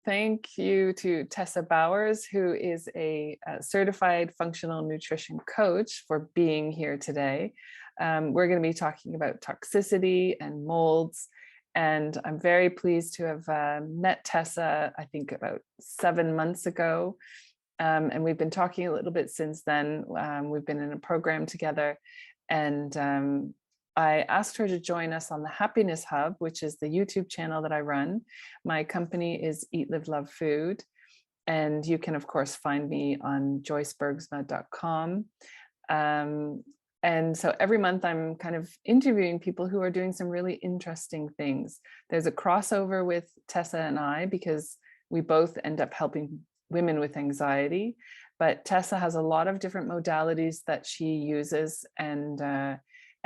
Thank you to Tessa Bowers, who is a certified functional nutrition coach, for being here today. We're going to be talking about toxicity and molds. And I'm very pleased to have met Tessa, I think about 7 months ago. And we've been talking a little bit since then. We've been in a program together, and I asked her to join us on the Happiness Hub, which is the YouTube channel that I run. My company is Eat, Live, Love Food. And you can, of course, find me on joycebergsma.com. And so every month I'm kind of interviewing people who are doing some really interesting things. There's a crossover with Tessa and I because we both end up helping women with anxiety. But Tessa has a lot of different modalities that she uses,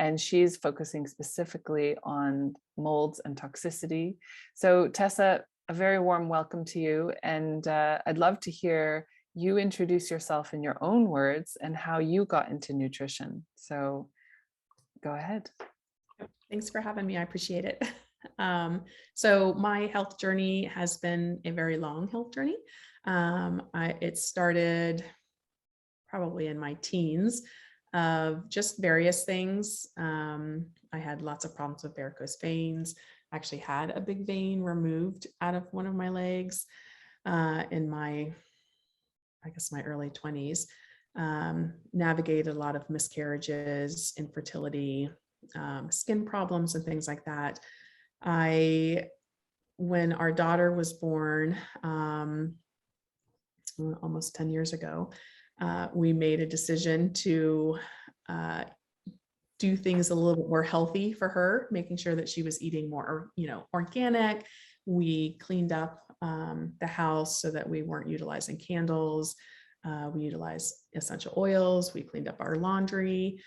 and she's focusing specifically on molds and toxicity. So Tessa, a very warm welcome to you. And I'd love to hear you introduce yourself in your own words and how you got into nutrition. So go ahead. Thanks for having me. I appreciate it. So my health journey has been a very long health journey. It started probably in my teens, of just various things. I had lots of problems with varicose veins. I actually had a big vein removed out of one of my legs in my early 20s. Navigated a lot of miscarriages, infertility, skin problems, and things like that. When our daughter was born, almost 10 years ago, we made a decision to do things a little bit more healthy for her, making sure that she was eating more, organic. We cleaned up the house so that we weren't utilizing candles. We utilized essential oils. We cleaned up our laundry.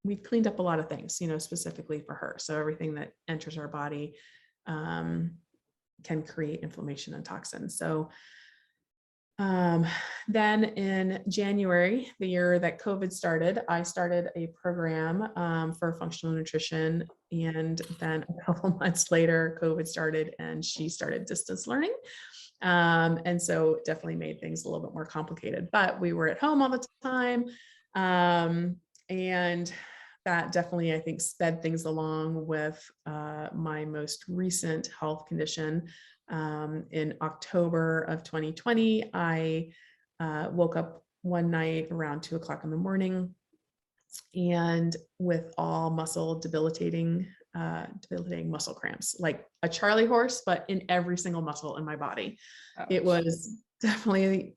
We cleaned up a lot of things, specifically for her. So everything that enters our body can create inflammation and toxins. So then in January, the year that COVID started, I started a program for functional nutrition. And then a couple months later, COVID started and she started distance learning. And so it definitely made things a little bit more complicated, but we were at home all the time. And that definitely, I think, sped things along with my most recent health condition. In October of 2020, I woke up one night around 2:00 in the morning and with all debilitating muscle cramps, like a Charlie horse, but in every single muscle in my body. Ouch. It was definitely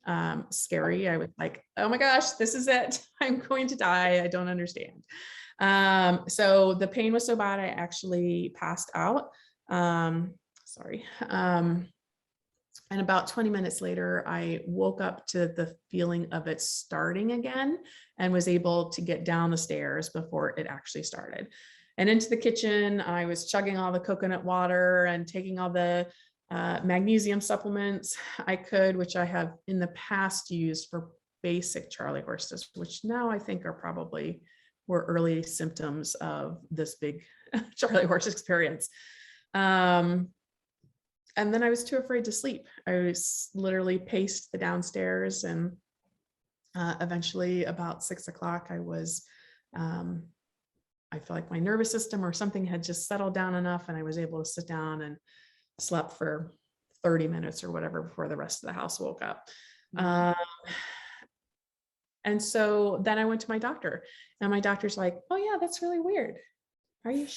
scary. I was like, oh my gosh, this is it. I'm going to die. I don't understand. So the pain was so bad, I actually passed out. And about 20 minutes later, I woke up to the feeling of it starting again and was able to get down the stairs before it actually started. And into the kitchen, I was chugging all the coconut water and taking all the magnesium supplements I could, which I have in the past used for basic Charlie horses, which now I think were early symptoms of this big Charlie horse experience. And then I was too afraid to sleep. I was literally paced the downstairs, and eventually about 6:00, I felt like my nervous system or something had just settled down enough, and I was able to sit down and slept for 30 minutes or whatever before the rest of the house woke up. And so then I went to my doctor, and my doctor's like, oh yeah, that's really weird. Are you,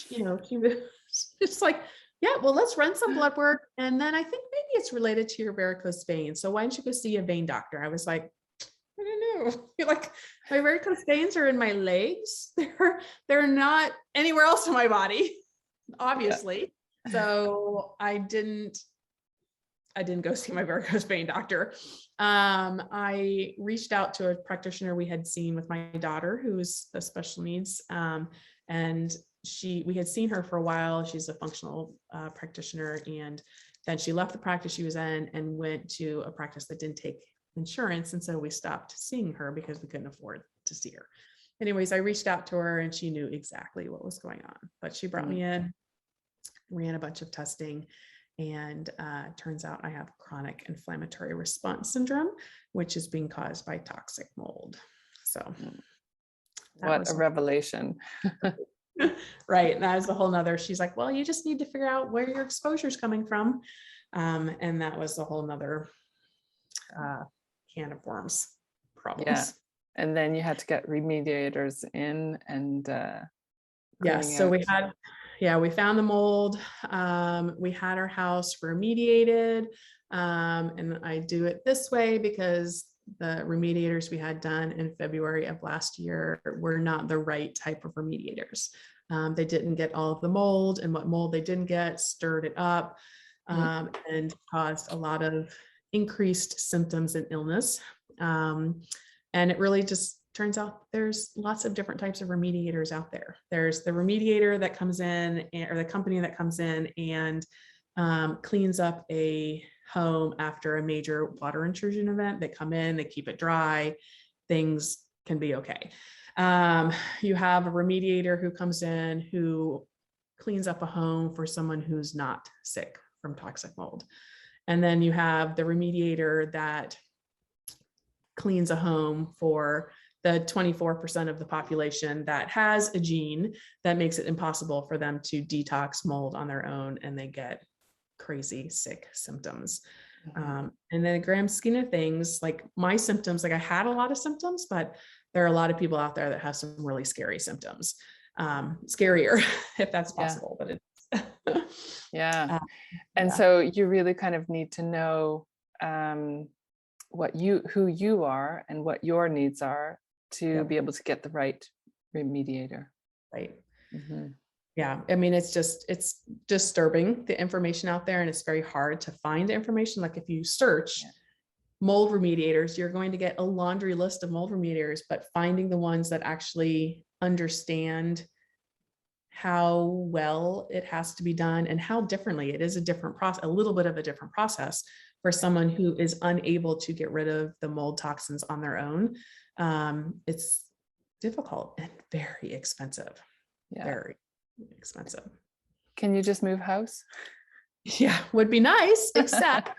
it's like, yeah, well, let's run some blood work. And then I think maybe it's related to your varicose veins. So why don't you go see a vein doctor? I was like, I don't know. You're like, my varicose veins are in my legs. They're not anywhere else in my body, obviously. Yeah. So I didn't go see my varicose vein doctor. I reached out to a practitioner we had seen with my daughter, who's a special needs. And we had seen her for a while. She's a functional practitioner. And then she left the practice she was in and went to a practice that didn't take insurance. And so we stopped seeing her because we couldn't afford to see her. Anyways, I reached out to her and she knew exactly what was going on, but she brought me in. ran a bunch of testing, and turns out I have chronic inflammatory response syndrome, which is being caused by toxic mold. So what a revelation. Right. And that was a whole nother, she's like, well, you just need to figure out where your exposure is coming from. And that was a whole nother can of worms problems. Yeah. And then you had to get remediators in and so we found the mold. We had our house remediated. And I do it this way because the remediators we had done in February of last year were not the right type of remediators. They didn't get all of the mold, and what mold they didn't get stirred it up and caused a lot of increased symptoms and illness. And it really just turns out there's lots of different types of remediators out there. There's the remediator that comes in, or the company that comes in and cleans up a home after a major water intrusion event. They come in, they keep it dry, things can be okay. You have a remediator who comes in who cleans up a home for someone who's not sick from toxic mold. And then you have the remediator that cleans a home for the 24% of the population that has a gene that makes it impossible for them to detox mold on their own, and they get crazy sick symptoms. And in the grand scheme of things, like my symptoms, like I had a lot of symptoms, but there are a lot of people out there that have some really scary symptoms, scarier if that's possible, but it's and so you really kind of need to know who you are and what your needs are to be able to get the right remediator. Right. Yeah. I mean, it's disturbing, the information out there, and it's very hard to find information. Like if you search mold remediators, you're going to get a laundry list of mold remediators, but finding the ones that actually understand how well it has to be done and how differently it is a different process, a little bit of a different process for someone who is unable to get rid of the mold toxins on their own. It's difficult and very expensive. Very expensive. Can you just move house? Yeah, would be nice, except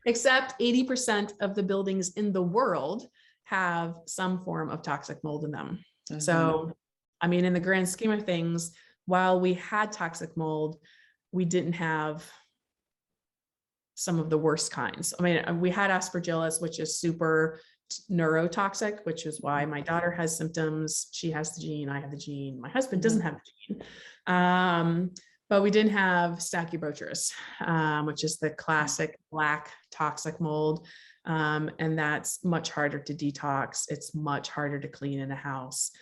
80% of the buildings in the world have some form of toxic mold in them. So, I mean, in the grand scheme of things, while we had toxic mold, we didn't have some of the worst kinds. I mean, we had aspergillus, which is super neurotoxic, which is why my daughter has symptoms. She has the gene, I have the gene. My husband doesn't have the gene. But we didn't have Stachybotrys, which is the classic black toxic mold. And that's much harder to detox. It's much harder to clean in a house.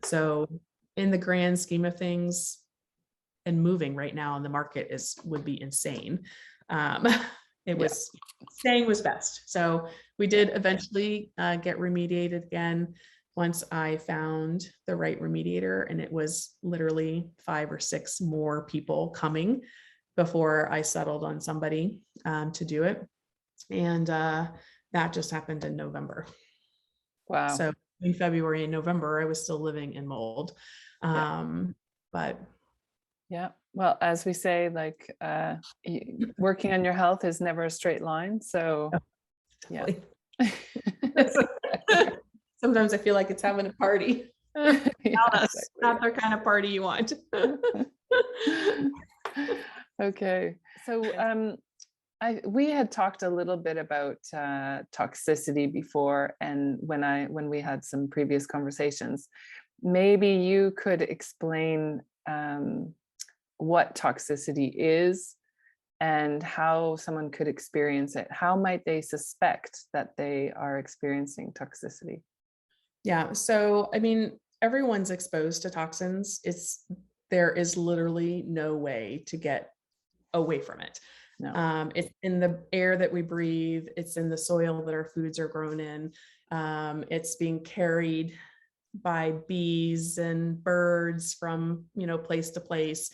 So in the grand scheme of things, and moving right now in the market would be insane. Staying was best. So we did eventually get remediated again once I found the right remediator, and it was literally 5 or 6 more people coming before I settled on somebody to do it. And that just happened in November. Wow. So in February and November, I was still living in mold. But yeah, well, as we say, like working on your health is never a straight line. So sometimes I feel like it's having a party. Not the kind of party you want. Okay. So we had talked a little bit about toxicity before, and when we had some previous conversations, maybe you could explain what toxicity is and how someone could experience it. How might they suspect that they are experiencing toxicity? Yeah. So, I mean, everyone's exposed to toxins. There is literally no way to get away from it. No. It's in the air that we breathe. It's in the soil that our foods are grown in. It's being carried by bees and birds from, place to place.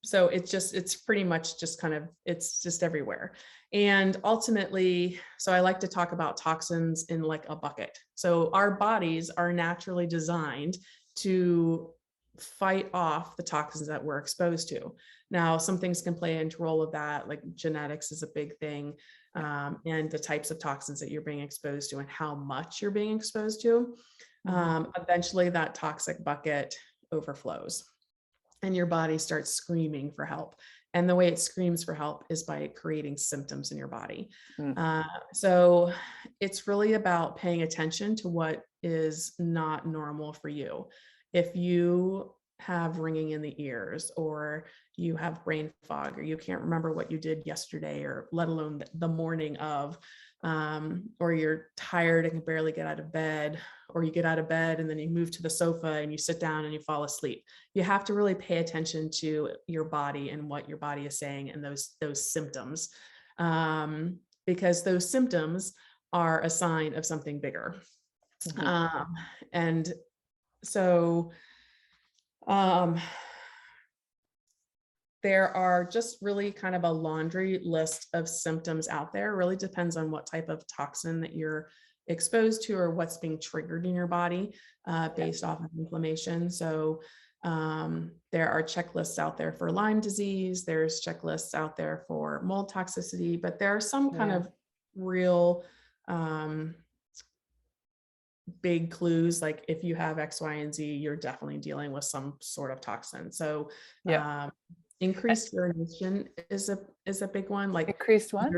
So it's pretty much just it's just everywhere. And ultimately, so I like to talk about toxins in like a bucket. So our bodies are naturally designed to fight off the toxins that we're exposed to. Now, some things can play into role of that, like genetics is a big thing, and the types of toxins that you're being exposed to and how much you're being exposed to. Eventually that toxic bucket overflows and your body starts screaming for help. And the way it screams for help is by creating symptoms in your body. So it's really about paying attention to what is not normal for you. If you have ringing in the ears, or you have brain fog, or you can't remember what you did yesterday, or let alone the morning of, or you're tired and can barely get out of bed, or you get out of bed and then you move to the sofa and you sit down and you fall asleep. You have to really pay attention to your body and what your body is saying and those symptoms, because those symptoms are a sign of something bigger. And so there are just really kind of a laundry list of symptoms out there. It really depends on what type of toxin that you're exposed to or what's being triggered in your body based off of inflammation. So there are checklists out there for Lyme disease. There's checklists out there for mold toxicity, but there are some kind of real big clues, like if you have X, Y, and Z, you're definitely dealing with some sort of toxin. So increased urination is a big one. Like increased what?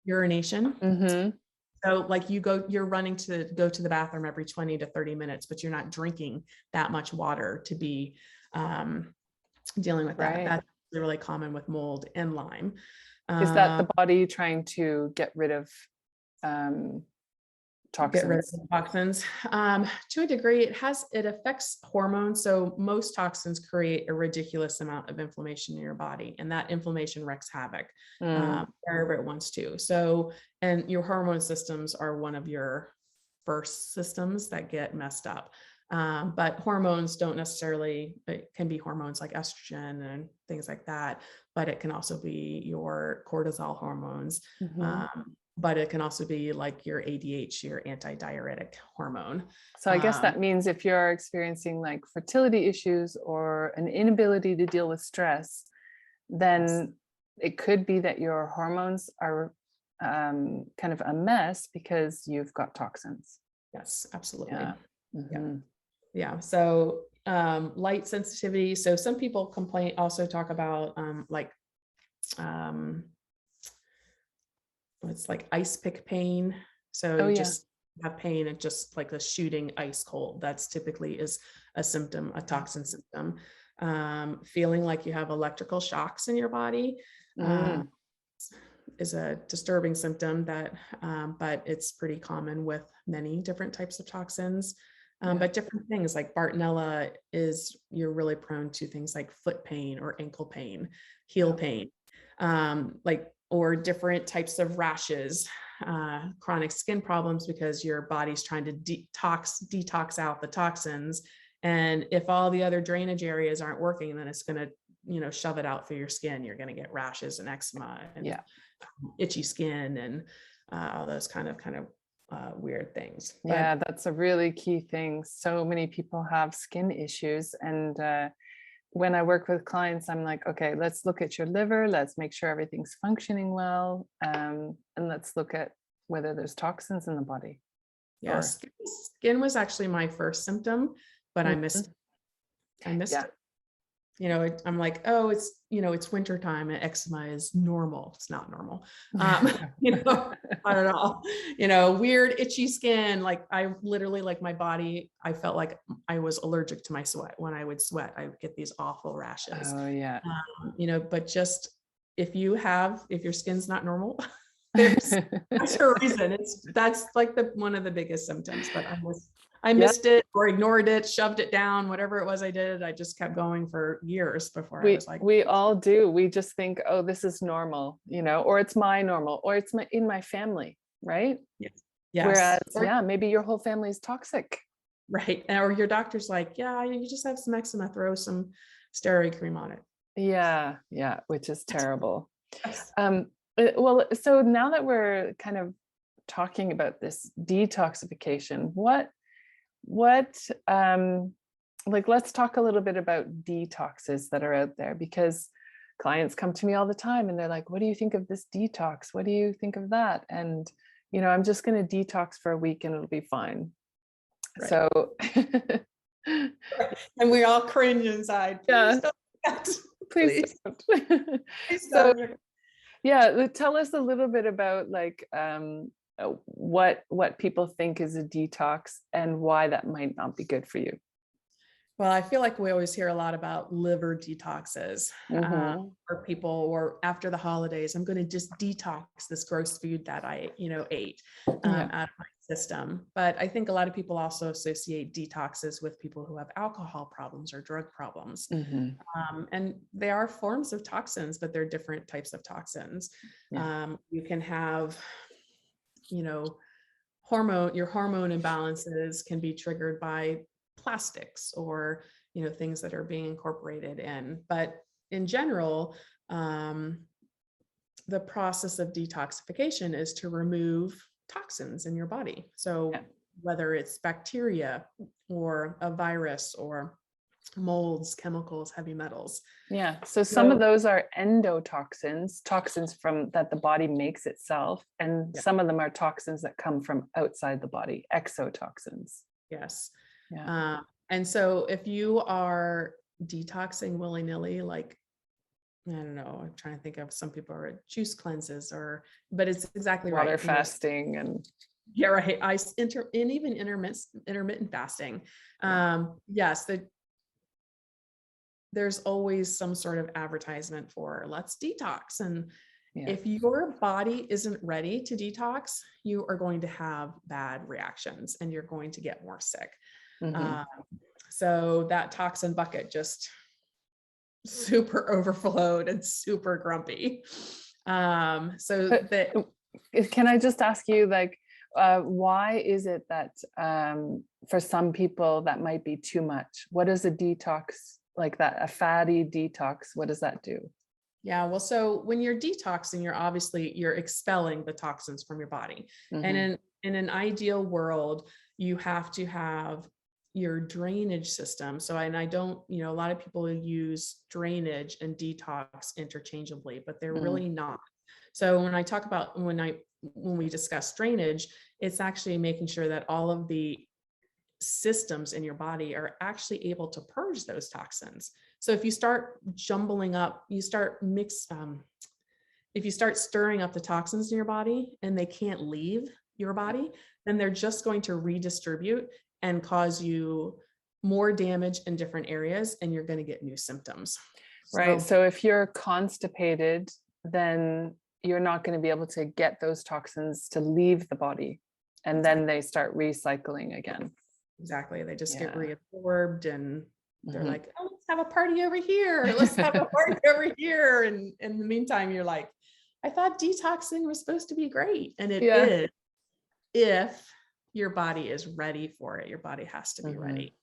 Urination. So like you're running to go to the bathroom every 20 to 30 minutes, but you're not drinking that much water to be dealing with that. That's really common with mold and Lyme. Is that the body trying to get rid of toxins? Get rid of toxins. To a degree, it affects hormones. So most toxins create a ridiculous amount of inflammation in your body, and that inflammation wreaks havoc wherever it wants to. So, and your hormone systems are one of your first systems that get messed up. But hormones don't necessarily, it can be hormones like estrogen and things like that, but it can also be your cortisol hormones. But it can also be like your ADH, your antidiuretic hormone. So I guess that means if you're experiencing like fertility issues or an inability to deal with stress, then it could be that your hormones are kind of a mess because you've got toxins. Yes, absolutely. So light sensitivity. So some people also talk about it's like ice pick pain. So you just have pain and just like a shooting ice cold. That's typically is a symptom, a toxin symptom. Feeling like you have electrical shocks in your body is a disturbing symptom that, but it's pretty common with many different types of toxins. But different things like Bartonella you're really prone to things like foot pain or ankle pain, heel pain, or different types of rashes, chronic skin problems, because your body's trying to detox out the toxins. And if all the other drainage areas aren't working, then it's going to, shove it out through your skin. You're going to get rashes and eczema and itchy skin and all those kind of weird things. But that's a really key thing. So many people have skin issues, and when I work with clients, I'm like, okay, let's look at your liver. Let's make sure everything's functioning well. And let's look at whether there's toxins in the body. Yes. Skin was actually my first symptom, but I missed it. I'm like, oh, it's winter time and eczema is normal. It's not normal. Not at all, weird itchy skin. Like I literally, like my body, I felt like I was allergic to my sweat. When I would sweat, I would get these awful rashes. But just if your skin's not normal, there's a reason. That's like one of the biggest symptoms, but I missed it or ignored it, shoved it down, whatever it was I did. I just kept going for years before I was like, we all do. We just think, oh, this is normal, or it's my normal, or it's in my family, right? Yes. Whereas, maybe your whole family is toxic. Right. Or your doctor's like, you just have some eczema, throw some steroid cream on it. Yeah. Which is terrible. Well, so now that we're kind of talking about this detoxification, what like, let's talk a little bit about detoxes that are out there, because clients come to me all the time and they're like, what do you think of this detox? What do you think of that? And, I'm just going to detox for a week and it'll be fine. Right. So, and we all cringe inside. Please yeah, don't. please don't. Please So, don't. yeah, tell us a little bit about like what people think is a detox and why that might not be good for you. Well, I feel like we always hear a lot about liver detoxes Mhm. for people, or after the holidays, I'm going to just detox this gross food that I, ate Yeah. out of my system. But I think a lot of people also associate detoxes with people who have alcohol problems or drug problems. Mhm. And they are forms of toxins, but they're different types of toxins. Yeah. You can have, your hormone imbalances can be triggered by plastics or things that are being incorporated in. But in general, the process of detoxification is to remove toxins in your body. So Yeah. whether it's bacteria or a virus or molds, chemicals, heavy metals. Yeah. So some of those are endotoxins, toxins from that the body makes itself, and some of them are toxins that come from outside the body, exotoxins. Yes. Yeah. And so if you are detoxing willy-nilly, like, I don't know, I'm trying to think of, some people are at juice cleanses, but it's exactly Water right. fasting and Yeah, right. And even intermittent fasting. Yes, there's always some sort of advertisement for let's detox. And if your body isn't ready to detox, you are going to have bad reactions and you're going to get more sick. So that toxin bucket just super overflowed and super grumpy. Can I just ask you, like, why is it that for some people that might be too much? What is a detox like that? A fatty detox, what does that do? Yeah, well, so when you're detoxing, you're expelling the toxins from your body. And in an ideal world, you have to have your drainage system. So, and I don't, a lot of people use drainage and detox interchangeably, but they're really not. So when I talk about, when we discuss drainage, it's actually making sure that all of the systems in your body are actually able to purge those toxins. So if you start jumbling up, if you start stirring up the toxins in your body and they can't leave your body, then they're just going to redistribute and cause you more damage in different areas, and you're going to get new symptoms. Right. So if you're constipated, then you're not going to be able to get those toxins to leave the body, and then they start recycling again. Exactly. They just get reabsorbed, and they're like, oh, let's have a party over here. Let's have a party over here. And in the meantime, you're like, I thought detoxing was supposed to be great. And it is, if your body is ready for it. Your body has to be ready.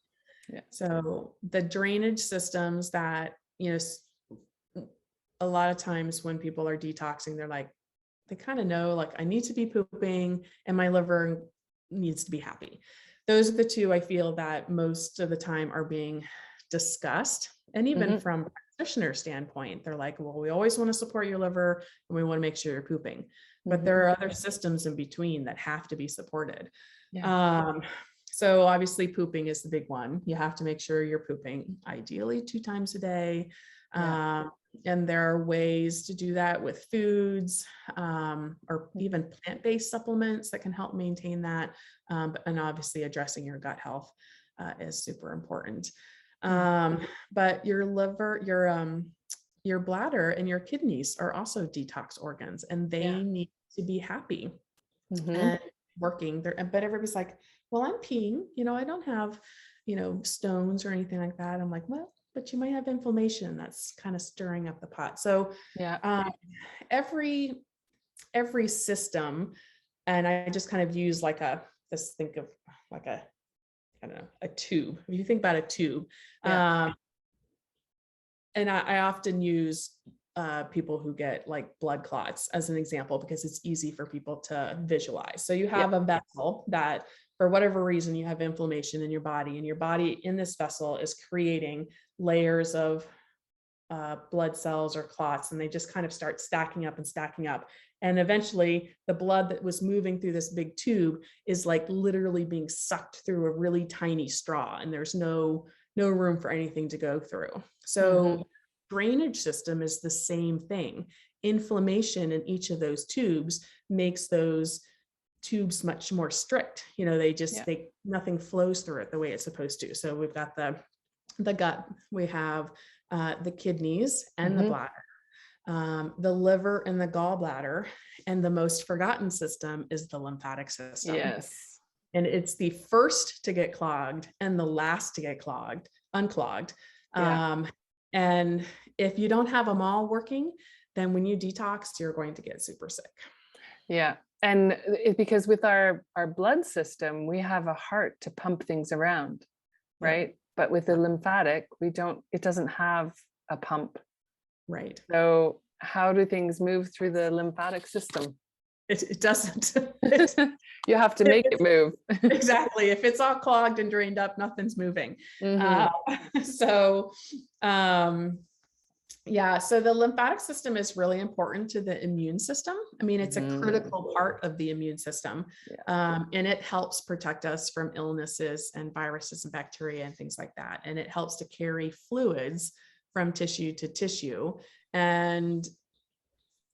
Yeah. So the drainage systems that, a lot of times when people are detoxing, they're like, they kind of know, like, I need to be pooping and my liver needs to be happy. Those are the two I feel that most of the time are being discussed. And even from a practitioner standpoint, they're like, well, we always want to support your liver and we want to make sure you're pooping. But there are other systems in between that have to be supported. So obviously pooping is the big one. You have to make sure you're pooping, ideally 2 times a day. And there are ways to do that with foods, or even plant-based supplements that can help maintain that. And obviously addressing your gut health is super important. But your liver, your bladder and your kidneys are also detox organs, and they need to be happy and working there. But everybody's like, well, I'm peeing, I don't have, stones or anything like that. I'm like, well, but you might have inflammation that's kind of stirring up the pot. So every system, and I just kind of use like think of like a, I don't know, a tube. If you think about a tube, and I often use people who get like blood clots as an example, because it's easy for people to visualize. So you have a vessel that for whatever reason, you have inflammation in your body, and your body in this vessel is creating layers of blood cells or clots, and they just kind of start stacking up and stacking up. And eventually the blood that was moving through this big tube is like literally being sucked through a really tiny straw, and there's no room for anything to go through. So drainage system is the same thing. Inflammation in each of those tubes makes those tubes much more strict. Nothing flows through it the way it's supposed to. So we've got the gut, we have the kidneys and the bladder, the liver and the gallbladder, and the most forgotten system is the lymphatic system. Yes. And it's the first to get clogged and the last to get unclogged. Yeah. And if you don't have them all working, then when you detox, you're going to get super sick. Yeah. And because with our blood system, we have a heart to pump things around, right? But with the lymphatic, it doesn't have a pump. Right. So how do things move through the lymphatic system? It doesn't. You have to make it move. Exactly. If it's all clogged and drained up, nothing's moving. So the lymphatic system is really important to the immune system. I mean, it's a critical part of the immune system, and it helps protect us from illnesses and viruses and bacteria and things like that. And it helps to carry fluids from tissue to tissue. And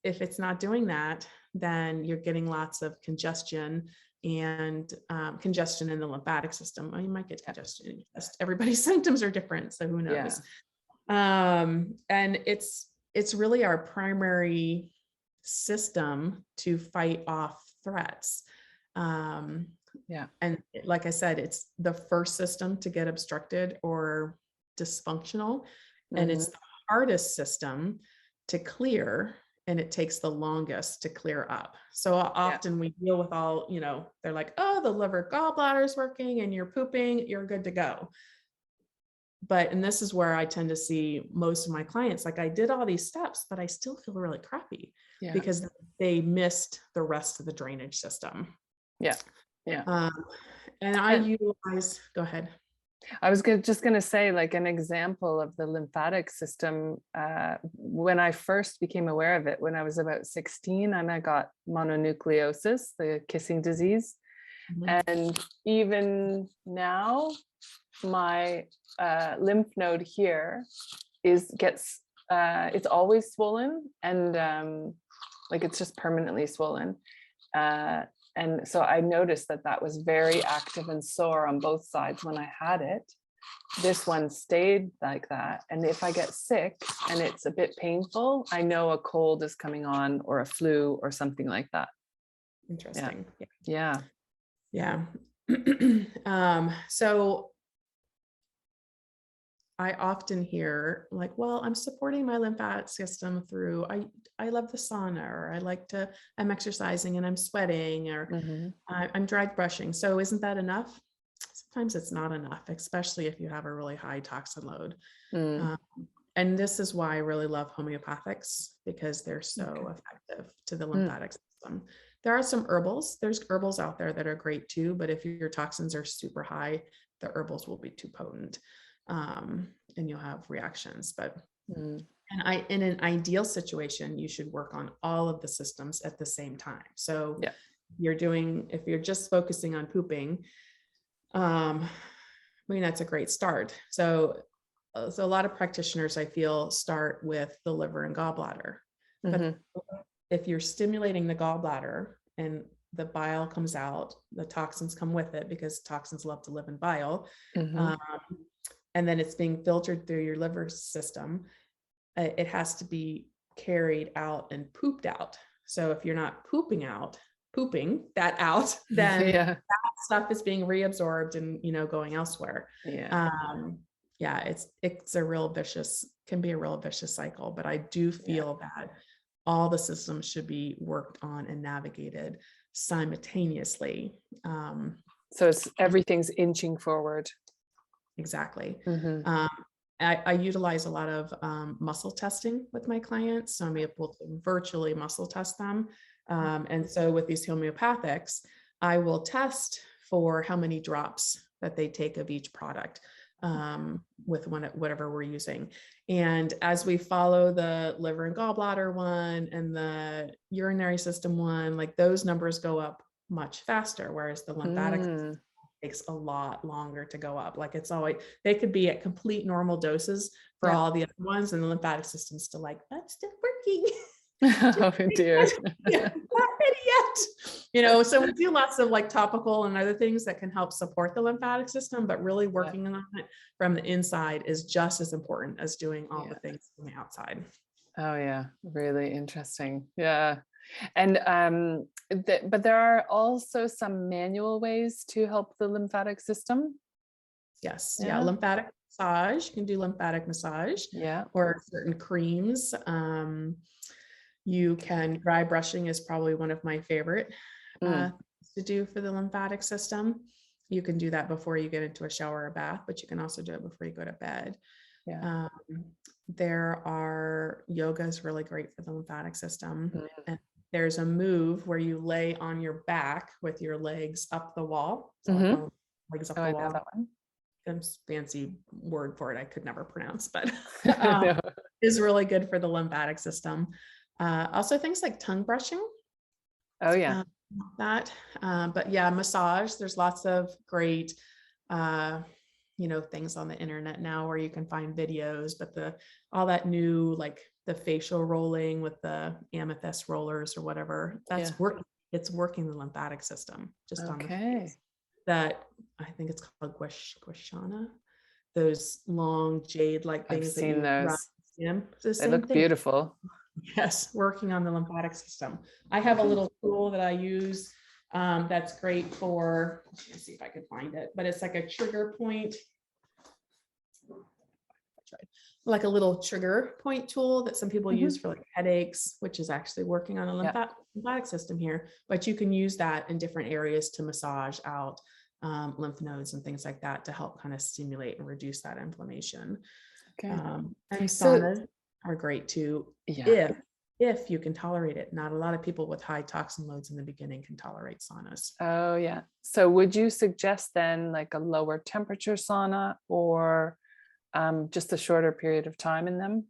if it's not doing that, then you're getting lots of congestion and congestion in the lymphatic system. Well, you might get congestion. Everybody's symptoms are different, so who knows? And it's really our primary system to fight off threats. And like I said, it's the first system to get obstructed or dysfunctional, and it's the hardest system to clear, and it takes the longest to clear up. So often we deal with all, they're like, oh, the liver gallbladder is working and you're pooping, you're good to go. And this is where I tend to see most of my clients, like I did all these steps, but I still feel really crappy because they missed the rest of the drainage system. And I utilize, go ahead. I was just going to say, like, an example of the lymphatic system, when I first became aware of it, when I was about 16, and I got mononucleosis, the kissing disease. And even now, my lymph node here gets it's always swollen, and like it's just permanently swollen. And so I noticed that was very active and sore on both sides when I had it. This one stayed like that. And if I get sick and it's a bit painful, I know a cold is coming on, or a flu or something like that. Interesting. Yeah. So I often hear like, well, I'm supporting my lymphatic system through, I love the sauna, or I'm exercising and I'm sweating, or I'm dry brushing. So isn't that enough? Sometimes it's not enough, especially if you have a really high toxin load. And this is why I really love homeopathics, because they're so effective to the lymphatic system. There are some herbals. There's herbals out there that are great too, but if your toxins are super high, the herbals will be too potent. And you'll have reactions. But in an ideal situation, you should work on all of the systems at the same time. So if you're just focusing on pooping, I mean, that's a great start. So a lot of practitioners, I feel, start with the liver and gallbladder. But if you're stimulating the gallbladder and the bile comes out, the toxins come with it, because toxins love to live in bile. And then it's being filtered through your liver system. It has to be carried out and pooped out. So if you're not pooping that out, then that stuff is being reabsorbed and, going elsewhere. It's a real can be a real vicious cycle, but I do feel that all the systems should be worked on and navigated simultaneously. So everything's inching forward. Exactly. I utilize a lot of muscle testing with my clients, so I'm able to virtually muscle test them. And so with these homeopathics, I will test for how many drops that they take of each product with whatever we're using. And as we follow the liver and gallbladder one and the urinary system one, like those numbers go up much faster, whereas the lymphatic system takes a lot longer to go up. Like it's always, they could be at complete normal doses for all the other ones, and the lymphatic system's still like, that's still working. Oh dear. Yeah, not ready yet. So we do lots of like topical and other things that can help support the lymphatic system, but really working on it from the inside is just as important as doing all the things from the outside. Oh yeah, really interesting. Yeah. And but there are also some manual ways to help the lymphatic system. Yes. Yeah. Lymphatic massage. You can do lymphatic massage. Yeah. Or certain creams. You can, dry brushing is probably one of my favorite to do for the lymphatic system. You can do that before you get into a shower or bath, but you can also do it before you go to bed. Yeah. Yoga is really great for the lymphatic system. And there's a move where you lay on your back with your legs up the wall. So like legs up the wall. I know that one. There's a fancy word for it I could never pronounce, but is really good for the lymphatic system. Also things like tongue brushing. Oh yeah. But yeah, massage, there's lots of great, things on the internet now where you can find videos, but all that new, like the facial rolling with the amethyst rollers or whatever, that's working. It's working the lymphatic system just on the face. That I think it's called guashana. Those long jade-like things. I've seen those. They look beautiful. Yes, working on the lymphatic system. I have a little tool that I use that's great for, let's see if I can find it, but it's like a trigger point. Like a little trigger point tool that some people use for like headaches, which is actually working on the lymphatic system here. But you can use that in different areas to massage out lymph nodes and things like that to help kind of stimulate and reduce that inflammation. And saunas are great too, if you can tolerate it. Not a lot of people with high toxin loads in the beginning can tolerate saunas. Oh yeah. So would you suggest then like a lower temperature sauna, or just a shorter period of time in them?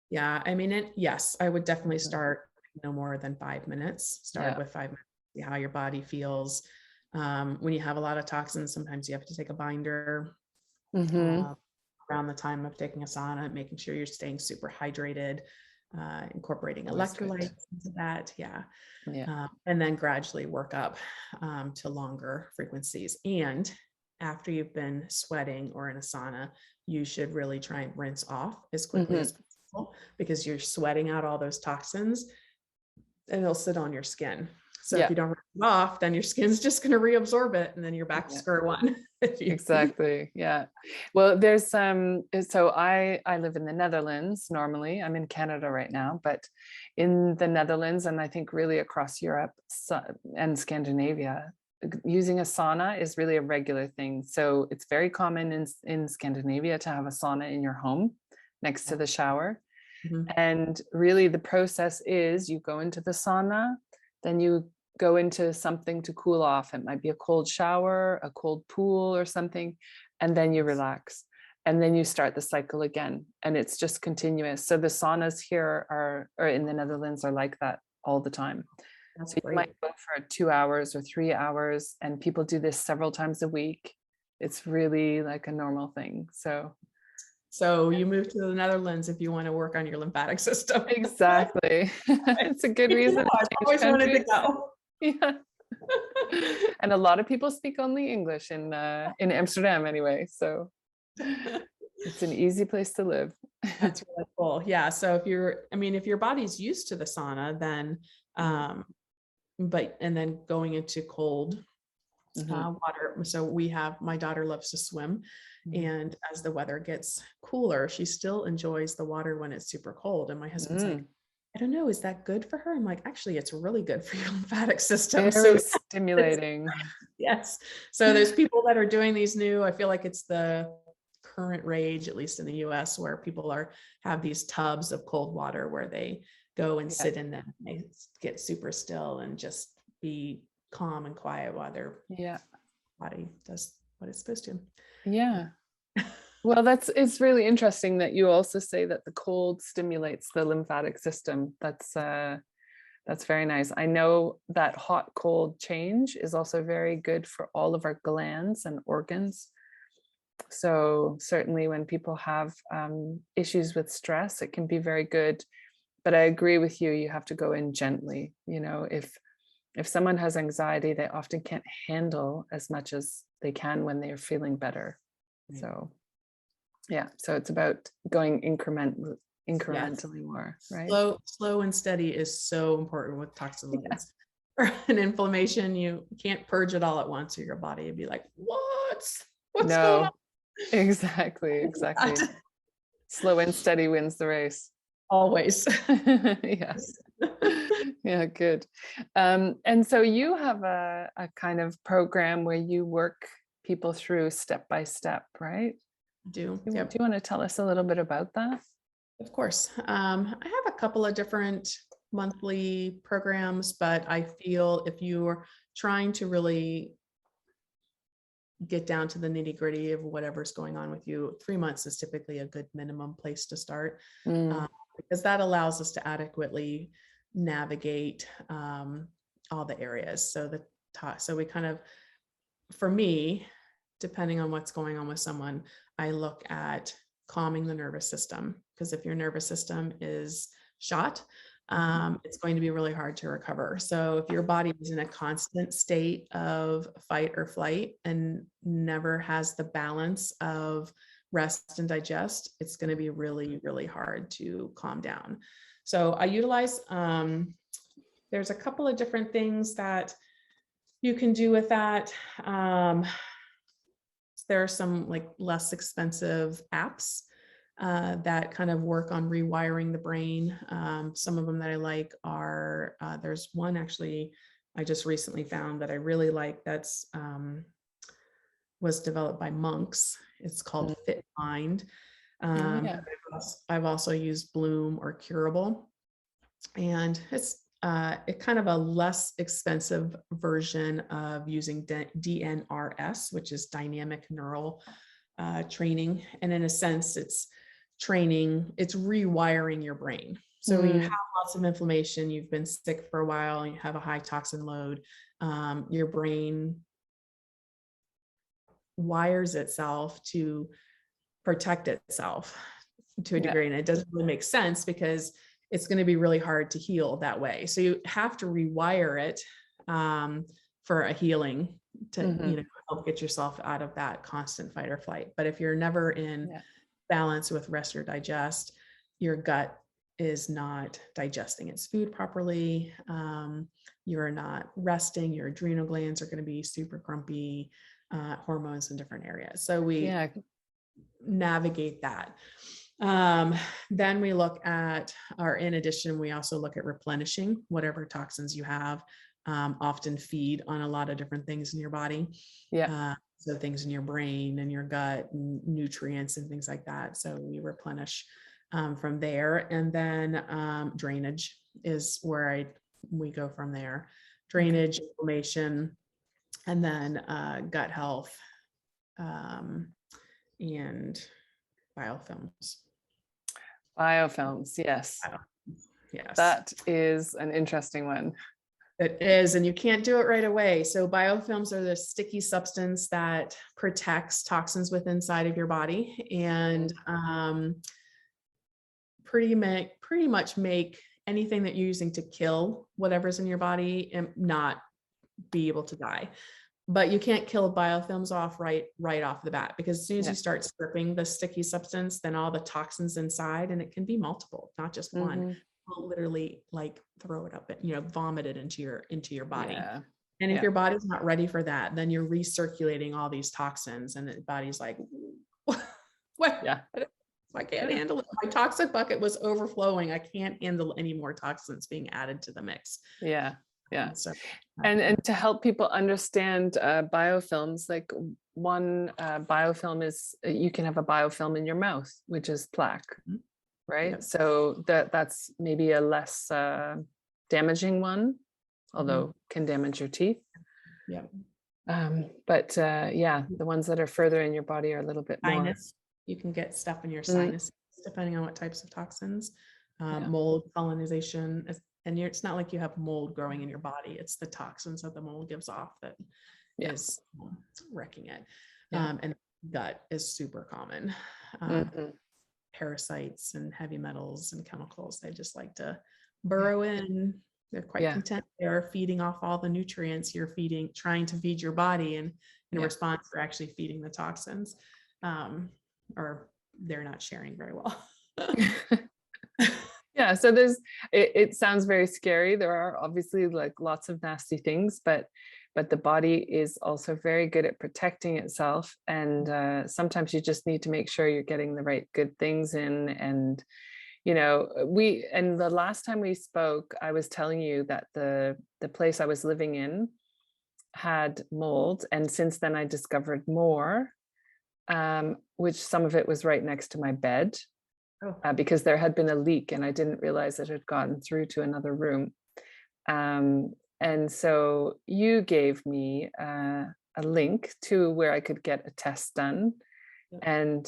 Yeah, I mean, yes, I would definitely start no more than 5 minutes. Start with 5 minutes, see how your body feels. When you have a lot of toxins, sometimes you have to take a binder around the time of taking a sauna, making sure you're staying super hydrated, incorporating electrolytes into that. And then gradually work up to longer frequencies. And after you've been sweating or in a sauna, you should really try and rinse off as quickly as possible, because you're sweating out all those toxins and they'll sit on your skin. So if you don't rinse it off, then your skin's just going to reabsorb it, and then you're back to square one. Exactly. Yeah. Well, there's so I live in the Netherlands. Normally I'm in Canada right now, but in the Netherlands, and I think really across Europe and Scandinavia, using a sauna is really a regular thing. So it's very common in Scandinavia to have a sauna in your home next to the shower. And really the process is you go into the sauna, then you go into something to cool off. It might be a cold shower, a cold pool or something, and then you relax. And then you start the cycle again. And it's just continuous. So the saunas here or in the Netherlands are like that all the time. That's so you might go for 2 hours or 3 hours, and people do this several times a week. It's really like a normal thing. So you move to the Netherlands if you want to work on your lymphatic system. Exactly. It's a good reason. I've always wanted to go. Yeah. And a lot of people speak only English in Amsterdam anyway. So it's an easy place to live. That's really cool. Yeah. So if your body's used to the sauna, then and then going into cold water. So my daughter loves to swim, and as the weather gets cooler, she still enjoys the water when it's super cold. And my husband's like, I don't know, is that good for her? I'm like, actually, it's really good for your lymphatic system. Very stimulating. Yes. So there's people that are doing these new, I feel like it's the current rage, at least in the US, where people have these tubs of cold water where they go and sit in them. They get super still and just be calm and quiet while they're body does what it's supposed to. Yeah. Well, it's really interesting that you also say that the cold stimulates the lymphatic system. That's very nice. I know that hot cold change is also very good for all of our glands and organs. So certainly when people have issues with stress, it can be very good. But I agree with you, you have to go in gently. You know, if someone has anxiety, they often can't handle as much as they can when they're feeling better. Right. So yeah, so it's about going incrementally more, right? Slow and steady is so important with toxin loads. Or an inflammation, you can't purge it all at once, or your body would be like, what's going on? No, exactly. Slow and steady wins the race. Always. Yes. Yeah, good. And so you have a kind of program where you work people through step by step, right? Do you want to tell us a little bit about that? Of course. I have a couple of different monthly programs, but I feel if you're trying to really get down to the nitty-gritty of whatever's going on with you, 3 months is typically a good minimum place to start, because that allows us to adequately navigate all the areas. So we kind of, for me, depending on what's going on with someone, I look at calming the nervous system, because if your nervous system is shot, it's going to be really hard to recover. So if your body is in a constant state of fight or flight and never has the balance of rest and digest, it's going to be really, really hard to calm down. So I utilize, there's a couple of different things that you can do with that. There are some like less expensive apps that kind of work on rewiring the brain. Some of them that I like are, there's one actually I just recently found that I really like, that's was developed by monks. It's called Fit Mind. I've also used Bloom or Curable, and it's kind of a less expensive version of using DNRS, which is dynamic neural training. And in a sense, it's training, it's rewiring your brain. So you have lots of inflammation, you've been sick for a while, you have a high toxin load, your brain wires itself to protect itself to a degree. And it doesn't really make sense because it's going to be really hard to heal that way. So you have to rewire it for a healing to help get yourself out of that constant fight or flight. But if you're never in balance with rest or digest, your gut is not digesting its food properly. You're not resting. Your adrenal glands are going to be super grumpy, hormones in different areas. So we navigate that. Then we look at, or in addition, we also look at replenishing whatever toxins you have. Often feed on a lot of different things in your body. So things in your brain and your gut and nutrients and things like that. So we replenish from there. And then drainage is where we go from there. Drainage, inflammation, and then gut health and biofilms. Biofilms, yes. Yes. That is an interesting one. It is, and you can't do it right away. So biofilms are the sticky substance that protects toxins within inside of your body, and pretty much make anything that you're using to kill whatever's in your body and not be able to die. But you can't kill biofilms off right off the bat, because as soon as you start stripping the sticky substance, then all the toxins inside, and it can be multiple, not just one, will literally like throw it up and vomit it into your body. And if your body's not ready for that, then you're recirculating all these toxins, and the body's like, what? I can't handle it. My toxic bucket was overflowing. I can't handle any more toxins being added to the mix. So, and to help people understand biofilms, like one biofilm is, you can have a biofilm in your mouth, which is plaque, right? So that's maybe a less damaging one, although can damage your teeth. But yeah, the ones that are further in your body are a little bit more. Sinus, you can get stuff in your sinus depending on what types of toxins. Yeah. Mold, colonization, and it's not like you have mold growing in your body. It's the toxins that the mold gives off that is wrecking it. And gut is super common. Parasites and heavy metals and chemicals, they just like to burrow in. They're quite content. They're feeding off all the nutrients you're trying to feed your body, and in response, they're actually feeding the toxins, or they're not sharing very well. Yeah, so it sounds very scary. There are obviously like lots of nasty things, but the body is also very good at protecting itself. And sometimes you just need to make sure you're getting the right good things in. And, you know, the last time we spoke, I was telling you that the place I was living in had mold. And since then I discovered more, which some of it was right next to my bed. Because there had been a leak and I didn't realize it had gotten through to another room. And so you gave me a link to where I could get a test done. And,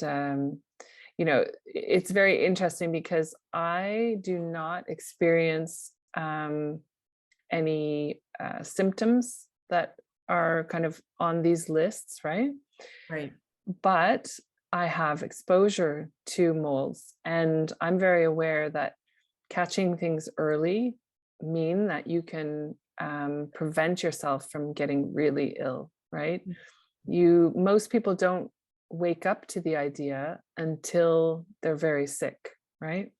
you know, it's very interesting because I do not experience any symptoms that are kind of on these lists, right? Right. But I have exposure to molds, and I'm very aware that catching things early mean that you can prevent yourself from getting really ill, right? Most people don't wake up to the idea until they're very sick, right?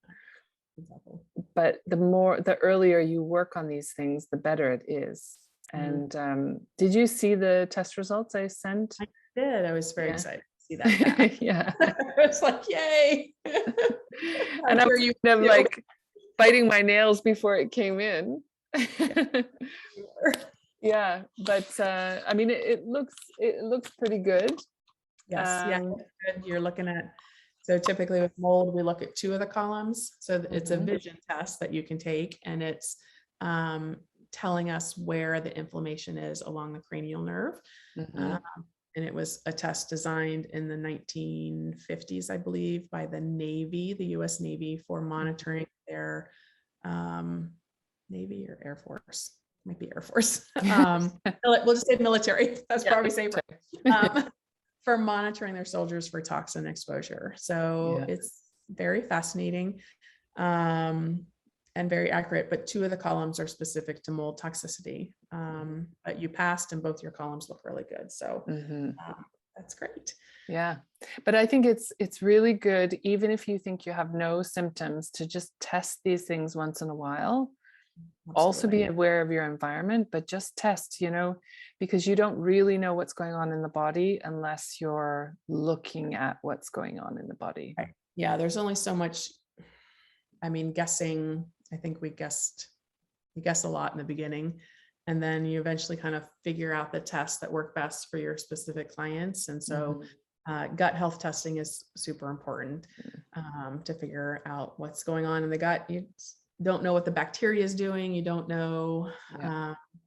Exactly. But the earlier you work on these things, the better it is. And did you see the test results I sent? I did. I was very excited to see that. Yeah. It's like, yay. And I was kind of like biting my nails before it came in. Yeah, but I mean, it looks pretty good. Yes, good. You're looking at, so typically with mold, we look at 2 of the columns. So it's a vision test that you can take, and it's telling us where the inflammation is along the cranial nerve. And it was a test designed in the 1950s, I believe, by the Navy, the US Navy, for monitoring their Navy or Air Force, might be Air Force. We'll just say military. That's probably safer. For monitoring their soldiers for toxin exposure. So it's very fascinating and very accurate, but 2 of the columns are specific to mold toxicity. But you passed and both your columns look really good. So that's great. Yeah. But I think it's really good, even if you think you have no symptoms, to just test these things once in a while. Absolutely. Also be aware of your environment, but just test, you know, because you don't really know what's going on in the body unless you're looking at what's going on in the body. Right. Yeah. There's only so much, I mean, guessing, I think we guess a lot in the beginning, and then you eventually kind of figure out the tests that work best for your specific clients. And so gut health testing is super important to figure out what's going on in the gut. You don't know what the bacteria is doing. You don't know,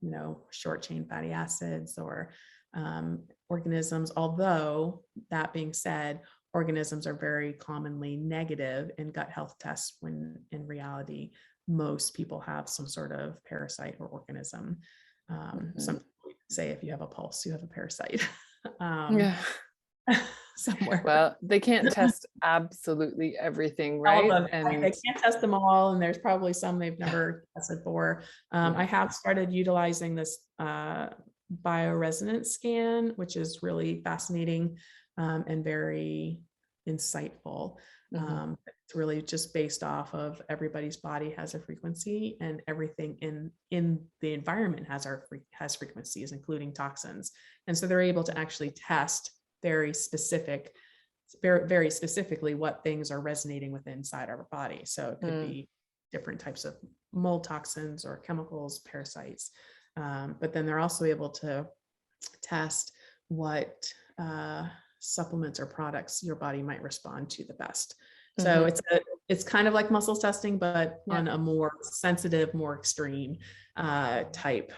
you know, short chain fatty acids or organisms. Although that being said, organisms are very commonly negative in gut health tests, when in reality, most people have some sort of parasite or organism. Some people say if you have a pulse, you have a parasite. Somewhere. Well, they can't test absolutely everything, right? And they can't test them all, and there's probably some they've never tested for. I have started utilizing this Bioresonance Scan, which is really fascinating and very insightful. It's really just based off of everybody's body has a frequency, and everything in the environment has frequencies, including toxins. And so they're able to actually test very specifically what things are resonating with inside our body. So it could be different types of mold toxins or chemicals, parasites. But then they're also able to test what supplements or products your body might respond to the best. So it's kind of like muscle testing, but on a more sensitive, more extreme type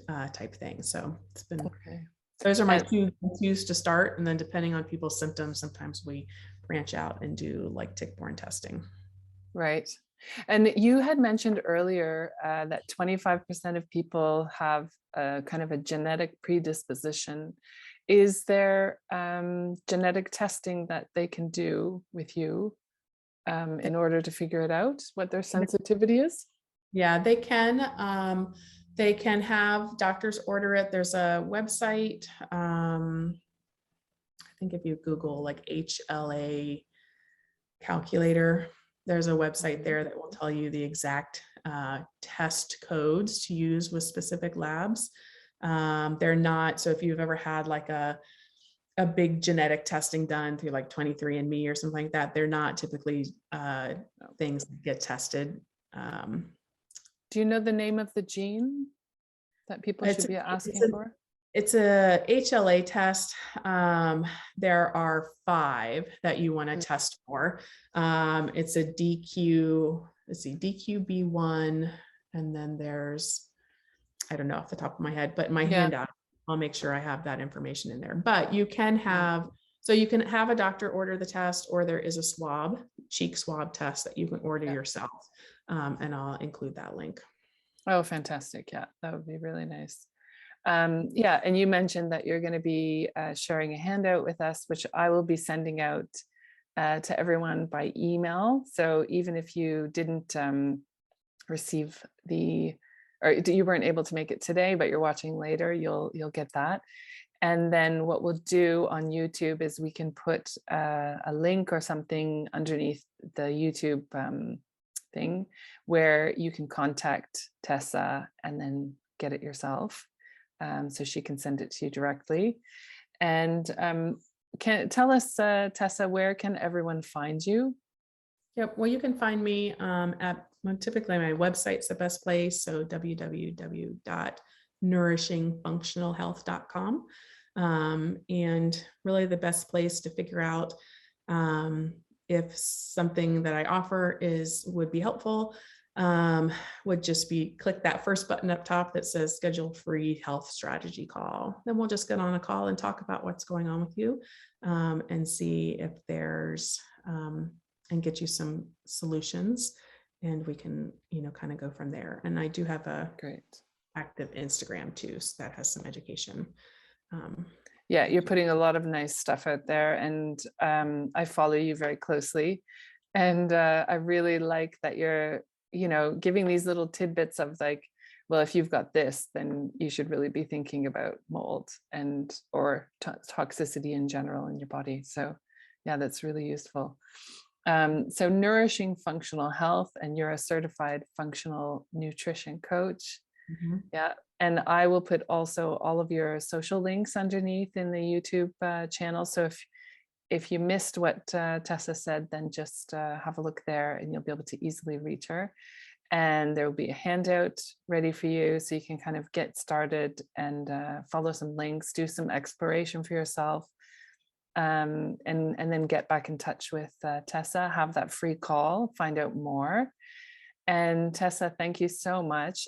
thing. So it's been Those are my And, two go-tos to start. And then depending on people's symptoms, sometimes we branch out and do like tick-borne testing. right. And you had mentioned earlier that 25% of people have a kind of a genetic predisposition. Is there genetic testing that they can do with you in order to figure it out, what their sensitivity is? Yeah, they can. They can have doctors order it. There's a website. I think if you Google like HLA calculator, there's a website there that will tell you the exact test codes to use with specific labs. They're not, so if you've ever had like a big genetic testing done through like 23andMe or something like that, they're not typically things that get tested. Do you know the name of the gene that people should be asking for? It's a HLA test. There are 5 that you want to test for. It's a DQ, let's see, DQB1, and then there's, I don't know off the top of my head, but in my handout, I'll make sure I have that information in there. But you can have, so you can have a doctor order the test, or there is a swab, cheek swab test that you can order yourself. And I'll include that link. Oh, fantastic. Yeah, that would be really nice. Yeah, and you mentioned that you're going to be sharing a handout with us, which I will be sending out to everyone by email. So even if you didn't receive or you weren't able to make it today, but you're watching later, you'll get that. And then what we'll do on YouTube is we can put a link or something underneath the YouTube thing where you can contact Tessa and then get it yourself. So she can send it to you directly. And can tell us, Tessa, where can everyone find you? Yep. Well, you can find me typically my website's the best place. So www.nourishingfunctionalhealth.com. And really the best place to figure out if something that I offer would be helpful, would just be click that first button up top that says schedule free health strategy call. Then we'll just get on a call and talk about what's going on with you, and see if there's and get you some solutions, and we can kind of go from there. And I do have a Great active Instagram too, so that has some education. Yeah, you're putting a lot of nice stuff out there, and I follow you very closely, and I really like that you're giving these little tidbits of like, well, if you've got this, then you should really be thinking about mold and or toxicity in general in your body. So yeah, that's really useful. So Nourishing Functional Health, and you're a certified functional nutrition coach. Yeah. And I will put also all of your social links underneath in the YouTube channel. So if you missed what Tessa said, then just have a look there and you'll be able to easily reach her. And there will be a handout ready for you so you can kind of get started and follow some links, do some exploration for yourself. And then get back in touch with Tessa, have that free call, find out more. And Tessa, thank you so much.